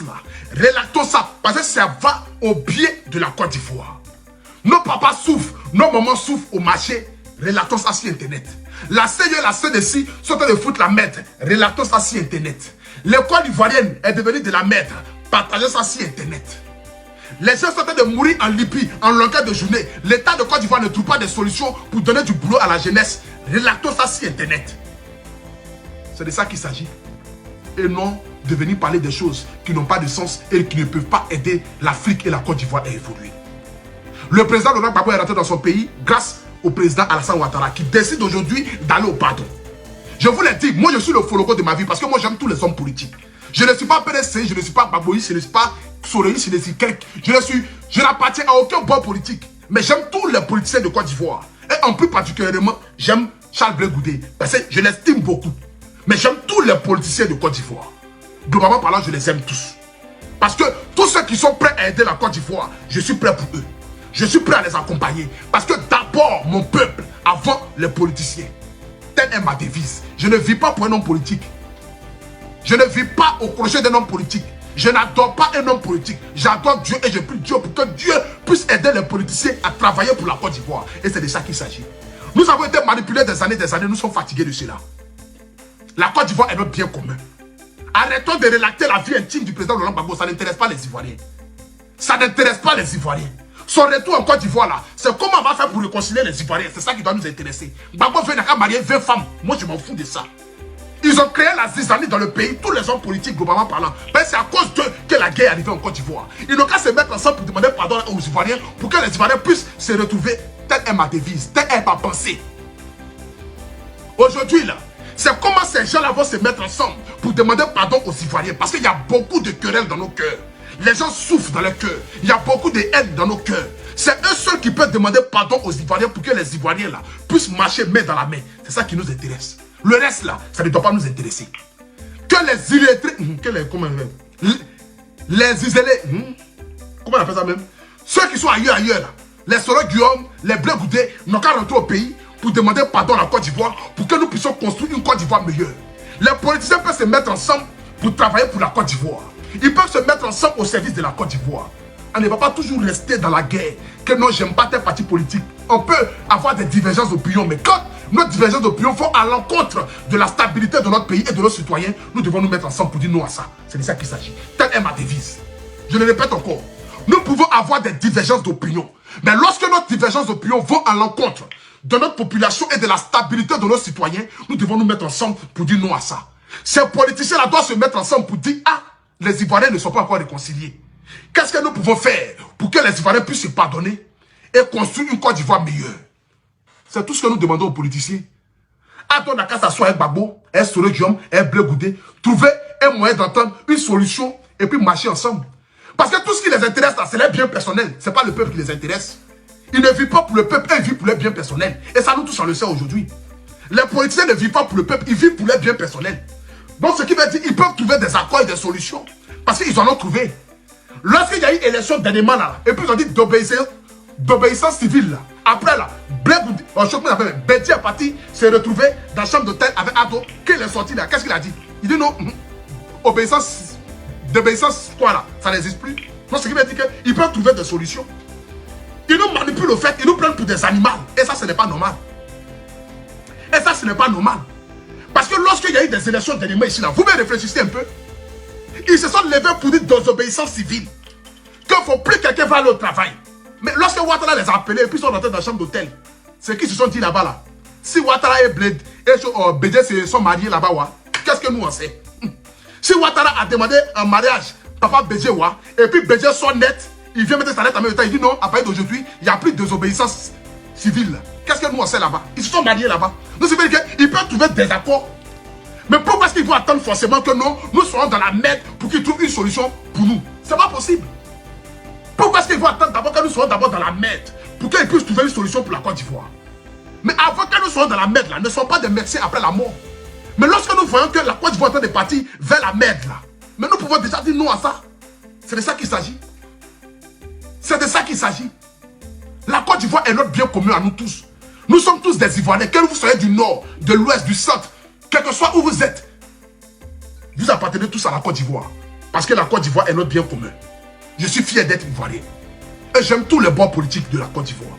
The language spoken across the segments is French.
là, relatons ça, parce que ça va au biais de la Côte d'Ivoire. Nos papas souffrent, nos mamans souffrent au marché, relatons ça sur Internet. La CE et la CDC sont en train de foutre la merde, relatons ça sur Internet. L'école ivoirienne est devenue de la merde, partagez ça sur Internet. Les gens sont en train de mourir en Libye, en longueur de journée. L'État de Côte d'Ivoire ne trouve pas de solution pour donner du boulot à la jeunesse. Relatons ça sur Internet. C'est de ça qu'il s'agit. Et non de venir parler des choses qui n'ont pas de sens et qui ne peuvent pas aider l'Afrique et la Côte d'Ivoire à évoluer. Le président Laurent Gbagbo est rentré dans son pays grâce au président Alassane Ouattara qui décide aujourd'hui d'aller au pardon. Je vous l'ai dit, moi je suis le fologo de ma vie parce que moi j'aime tous les hommes politiques. Je ne suis pas PDC, je ne suis pas Gbagboïs, je ne suis pas Soroïs, je ne suis quelqu'un. Je n'appartiens à aucun bon politique. Mais j'aime tous les politiciens de Côte d'Ivoire. Et en plus particulièrement, j'aime Charles Blé Goudé. Parce que je l'estime beaucoup. Mais j'aime tous les politiciens de Côte d'Ivoire. Globalement parlant, je les aime tous. Parce que tous ceux qui sont prêts à aider la Côte d'Ivoire, je suis prêt pour eux. Je suis prêt à les accompagner. Parce que d'abord, mon peuple, avant les politiciens. Telle est ma devise. Je ne vis pas pour un homme politique. Je ne vis pas au crochet d'un homme politique. Je n'adore pas un homme politique. J'adore Dieu et je prie Dieu pour que Dieu puisse aider les politiciens à travailler pour la Côte d'Ivoire. Et c'est de ça qu'il s'agit. Nous avons été manipulés des années, nous sommes fatigués de cela. La Côte d'Ivoire est notre bien commun. Arrêtons de relater la vie intime du président Laurent Gbagbo. Ça n'intéresse pas les Ivoiriens. Ça n'intéresse pas les Ivoiriens. Son retour en Côte d'Ivoire là, c'est comment on va faire pour réconcilier les Ivoiriens. C'est ça qui doit nous intéresser. Gbagbo vient de marier 20 femmes. Moi je m'en fous de ça. Ils ont créé la zizanie dans le pays, tous les hommes politiques globalement parlant. Ben, c'est à cause d'eux que la guerre est arrivée en Côte d'Ivoire. Ils n'ont qu'à se mettre ensemble pour demander pardon aux Ivoiriens, pour que les Ivoiriens puissent se retrouver. Telle est ma devise, telle est ma pensée. Aujourd'hui là, c'est comment ces gens-là vont se mettre ensemble pour demander pardon aux Ivoiriens. Parce qu'il y a beaucoup de querelles dans nos cœurs. Les gens souffrent dans leur cœur. Il y a beaucoup de haine dans nos cœurs. C'est eux seuls qui peuvent demander pardon aux Ivoiriens pour que les Ivoiriens là puissent marcher main dans la main. C'est ça qui nous intéresse. Le reste là, ça ne doit pas nous intéresser. Que les illettrés, les isolés, comment on appelle ça même? Ceux qui sont ailleurs là, les Soro Guillaume, les Blé Goudé, n'ont qu'à rentrer au pays pour demander pardon à la Côte d'Ivoire pour que nous puissions construire une Côte d'Ivoire meilleure. Les politiciens peuvent se mettre ensemble pour travailler pour la Côte d'Ivoire. Ils peuvent se mettre ensemble au service de la Côte d'Ivoire. On ne va pas toujours rester dans la guerre. Que non, j'aime pas tel parti politique. On peut avoir des divergences d'opinion, mais quand nos divergences d'opinion vont à l'encontre de la stabilité de notre pays et de nos citoyens, nous devons nous mettre ensemble pour dire non à ça. C'est de ça qu'il s'agit. Telle est ma devise. Je le répète encore. Nous pouvons avoir des divergences d'opinion. Mais lorsque nos divergences d'opinion vont à l'encontre de notre population et de la stabilité de nos citoyens, nous devons nous mettre ensemble pour dire non à ça. Ces politiciens-là doivent se mettre ensemble pour dire « Ah, les Ivoiriens ne sont pas encore réconciliés. » Qu'est-ce que nous pouvons faire pour que les Ivoiriens puissent se pardonner et construire une Côte d'Ivoire meilleure? C'est tout ce que nous demandons aux politiciens. Attends, qu'à s'asseoir avec Gbagbo, un Soro Guillaume, un Blé Goudé, trouver un moyen d'entendre une solution et puis marcher ensemble. Parce que tout ce qui les intéresse là, c'est leur bien personnel. Ce n'est pas le peuple qui les intéresse. Ils ne vivent pas pour le peuple, ils vivent pour leur bien personnel. Et ça, nous tous, on le sait aujourd'hui. Les politiciens ne vivent pas pour le peuple, ils vivent pour leur bien personnel. Donc, ce qui veut dire qu'ils peuvent trouver des accords et des solutions. Parce qu'ils en ont trouvé. Lorsqu'il y a eu élection dernièrement là, et puis ils ont dit d'obéissance civile là. Après là, Bédi est parti se retrouver dans la chambre d'hôtel avec Ado. Qu'il est sorti là, qu'est-ce qu'il a dit? Il dit non, d'obéissance quoi là? Ça n'existe plus. Donc ce qui veut dire qu'ils peuvent trouver des solutions. Ils nous manipulent au fait, ils nous prennent pour des animaux. Et ça, ce n'est pas normal. Et ça, ce n'est pas normal. Parce que lorsqu'il y a eu des élections dernièrement ici là, vous me réfléchissez un peu. Ils se sont levés pour dire désobéissance civile. Qu'il ne faut plus que quelqu'un va aller au travail. Mais lorsque Ouattara les a appelés et puis ils sont rentrés dans la chambre d'hôtel, c'est qu'ils se sont dit là-bas là. Si Ouattara et Bédé se sont mariés là-bas, qu'est-ce que nous on sait? Si Ouattara a demandé un mariage, papa Bédé, et puis Bédé soit net, il vient mettre sa lettre en même temps, il dit non, à partir d'aujourd'hui, il n'y a plus de désobéissance civile. Qu'est-ce que nous on sait là-bas? Ils se sont mariés là-bas. Donc ça veut dire qu'ils peuvent trouver des accords. Mais pourquoi est-ce qu'ils vont attendre forcément que non, nous serons dans la merde pour qu'ils trouvent une solution pour nous? C'est pas possible. Pourquoi est-ce qu'ils vont attendre d'abord que nous soyons d'abord dans la merde pour qu'ils puissent trouver une solution pour la Côte d'Ivoire? Mais avant que nous soyons dans la merde là, ne sont pas des médecins après la mort. Mais lorsque nous voyons que la Côte d'Ivoire est en train de partir vers la merde là, mais nous pouvons déjà dire non à ça. C'est de ça qu'il s'agit. C'est de ça qu'il s'agit. La Côte d'Ivoire est notre bien commun à nous tous. Nous sommes tous des Ivoiriens, que vous soyez du nord, de l'ouest, du centre, quel que soit où vous êtes. Vous appartenez tous à la Côte d'Ivoire. Parce que la Côte d'Ivoire est notre bien commun. Je suis fier d'être ivoirien. Et j'aime tous les bons politiques de la Côte d'Ivoire.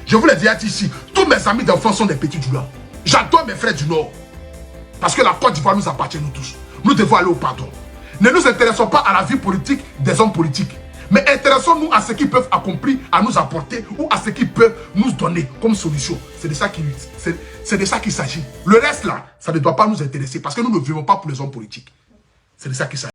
Je vous l'ai dit ici, tous mes amis d'enfance sont des petits du Nord. J'adore mes frères du Nord. Parce que la Côte d'Ivoire nous appartient, nous tous. Nous devons aller au pardon. Ne nous intéressons pas à la vie politique des hommes politiques. Mais intéressons-nous à ce qu'ils peuvent accomplir, à nous apporter ou à ce qu'ils peuvent nous donner comme solution. C'est de ça qu'il s'agit. Le reste là, ça ne doit pas nous intéresser parce que nous ne vivons pas pour les hommes politiques. C'est de ça qu'il s'agit.